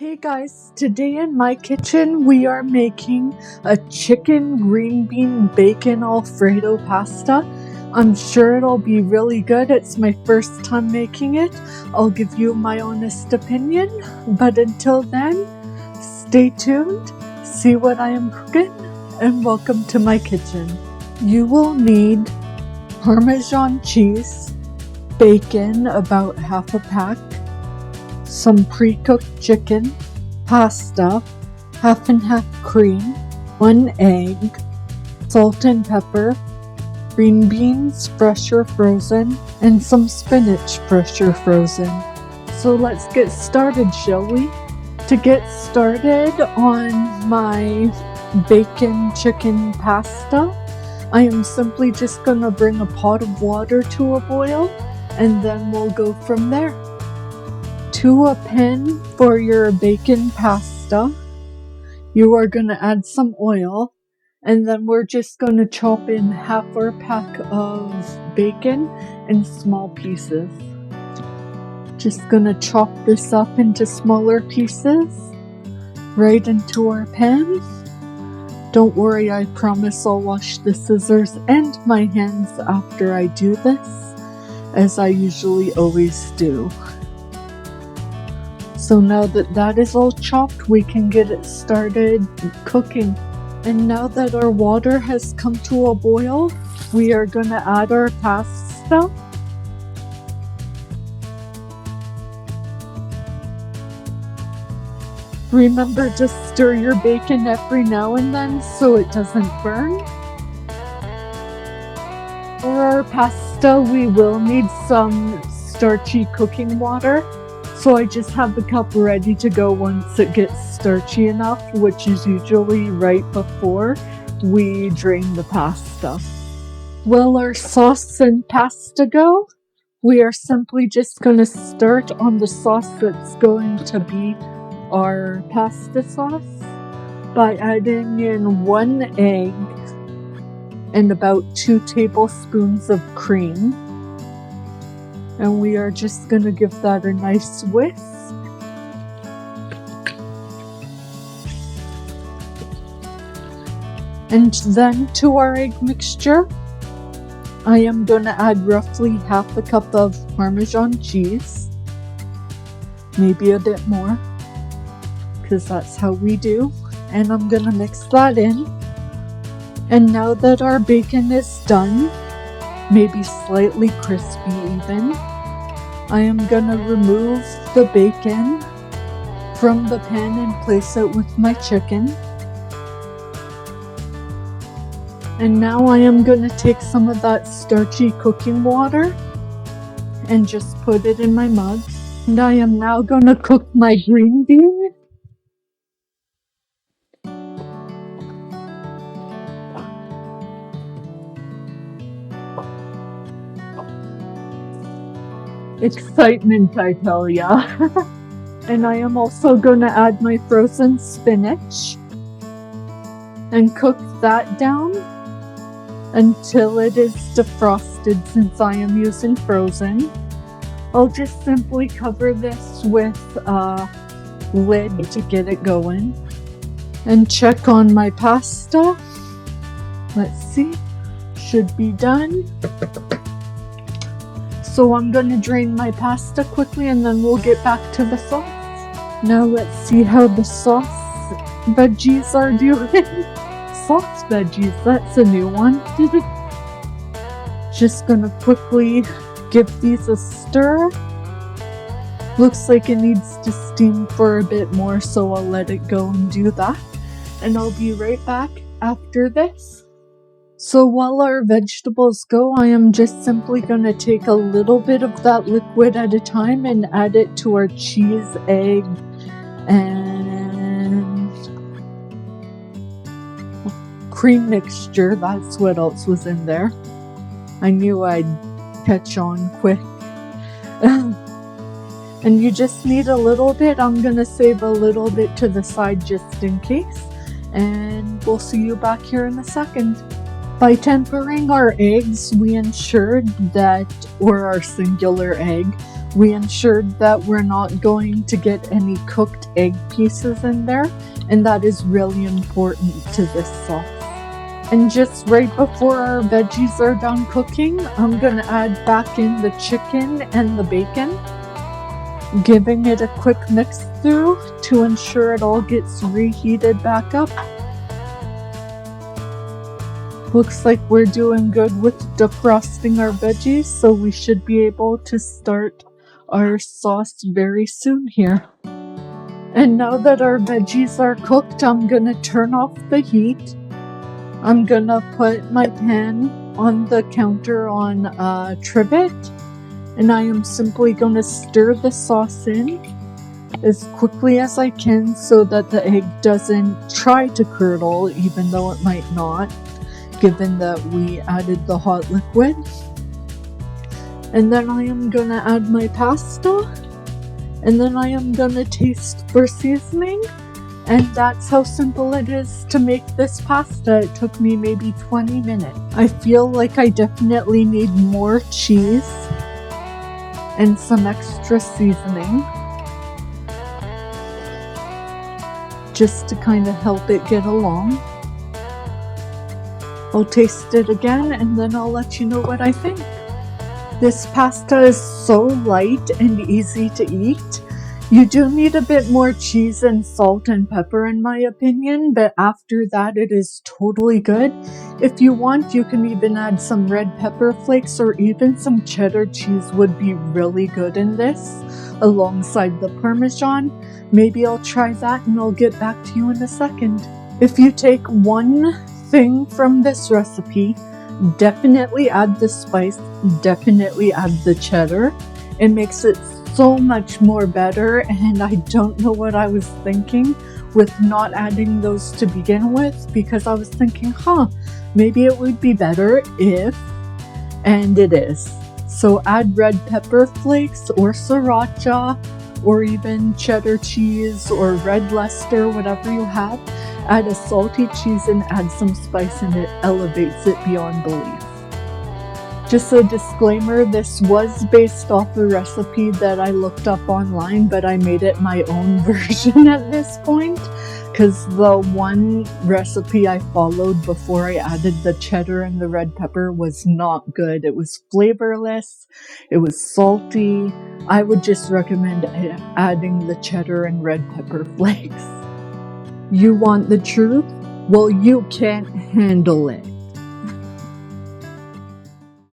Hey guys, today in my kitchen we are making a chicken green bean bacon Alfredo pasta. I'm sure it'll be really good. It's my first time making it. I'll give you my honest opinion, but until then, stay tuned, see what I am cooking, and welcome to my kitchen. You will need Parmesan cheese, bacon, about half a pack, some pre-cooked chicken, pasta, half and half cream, 1 egg, salt and pepper, green beans, fresh or frozen, and some spinach, fresh or frozen. So let's get started, shall we? To get started on my bacon chicken pasta, I am simply just gonna bring a pot of water to a boil, and then we'll go from there. To a pan for your bacon pasta, you are going to add some oil, and then we're just going to chop in half our pack of bacon in small pieces. Just going to chop this up into smaller pieces right into our pan. Don't worry, I promise I'll wash the scissors and my hands after I do this, as I usually always do. So now that that is all chopped, we can get it started cooking. And now that our water has come to a boil, we are going to add our pasta. Remember to stir your bacon every now and then so it doesn't burn. For our pasta, we will need some starchy cooking water. So I just have the cup ready to go once it gets starchy enough, which is usually right before we drain the pasta. While our sauce and pasta go, we are simply just going to start on the sauce that's going to be our pasta sauce by adding in 1 egg and about 2 tablespoons of cream. And we are just going to give that a nice whisk. And then to our egg mixture, I am going to add roughly half a cup of Parmesan cheese. Maybe a bit more, because that's how we do. And I'm going to mix that in. And now that our bacon is done, maybe slightly crispy even, I am gonna remove the bacon from the pan and place it with my chicken. And now I am gonna take some of that starchy cooking water and just put it in my mug. And I am now gonna cook my green bean. Excitement, I tell ya. And I am also going to add my frozen spinach and cook that down until it is defrosted, since I am using frozen. I'll just simply cover this with a lid to get it going and check on my pasta. Let's see, should be done. So I'm going to drain my pasta quickly and then we'll get back to the sauce. Now let's see how the sauce veggies are doing. Sauce veggies, that's a new one. Just going to quickly give these a stir. Looks like it needs to steam for a bit more, so I'll let it go and do that. And I'll be right back after this. So while our vegetables go, I am just simply going to take a little bit of that liquid at a time and add it to our cheese, egg, and cream mixture. That's what else was in there. I knew I'd catch on quick. And you just need a little bit. I'm going to save a little bit to the side just in case. And we'll see you back here in a second. By tempering our eggs, we ensured that, or our singular egg, We ensured that we're not going to get any cooked egg pieces in there, and that is really important to this sauce. And just right before our veggies are done cooking, I'm gonna add back in the chicken and the bacon, giving it a quick mix through to ensure it all gets reheated back up. Looks like we're doing good with defrosting our veggies, so we should be able to start our sauce very soon here. And now that our veggies are cooked, I'm gonna turn off the heat. I'm gonna put my pan on the counter on a trivet, and I am simply gonna stir the sauce in as quickly as I can so that the egg doesn't try to curdle, even though it might not, given that we added the hot liquid. And then I am gonna add my pasta, and then I am gonna taste for seasoning, and that's how simple it is to make this pasta. It took me maybe 20 minutes. I feel like I definitely need more cheese and some extra seasoning, just to kind of help it get along. I'll taste it again and then I'll let you know what I think. This pasta is so light and easy to eat. You do need a bit more cheese and salt and pepper in my opinion, but after that it is totally good. If you want, you can even add some red pepper flakes or even some cheddar cheese would be really good in this, alongside the Parmesan. Maybe I'll try that and I'll get back to you in a second. If you take one thing from this recipe, definitely add the spice, definitely add the cheddar. It makes it so much more better, and I don't know what I was thinking with not adding those to begin with, because I was thinking, maybe it would be better if, and it is. So add red pepper flakes or sriracha or even cheddar cheese or red Leicester, whatever you have. Add a salty cheese and add some spice and it elevates it beyond belief. Just a disclaimer, this was based off a recipe that I looked up online, but I made it my own version at this point, because the one recipe I followed before I added the cheddar and the red pepper was not good. It was flavorless, it was salty. I would just recommend adding the cheddar and red pepper flakes. You want the truth? Well, you can't handle it.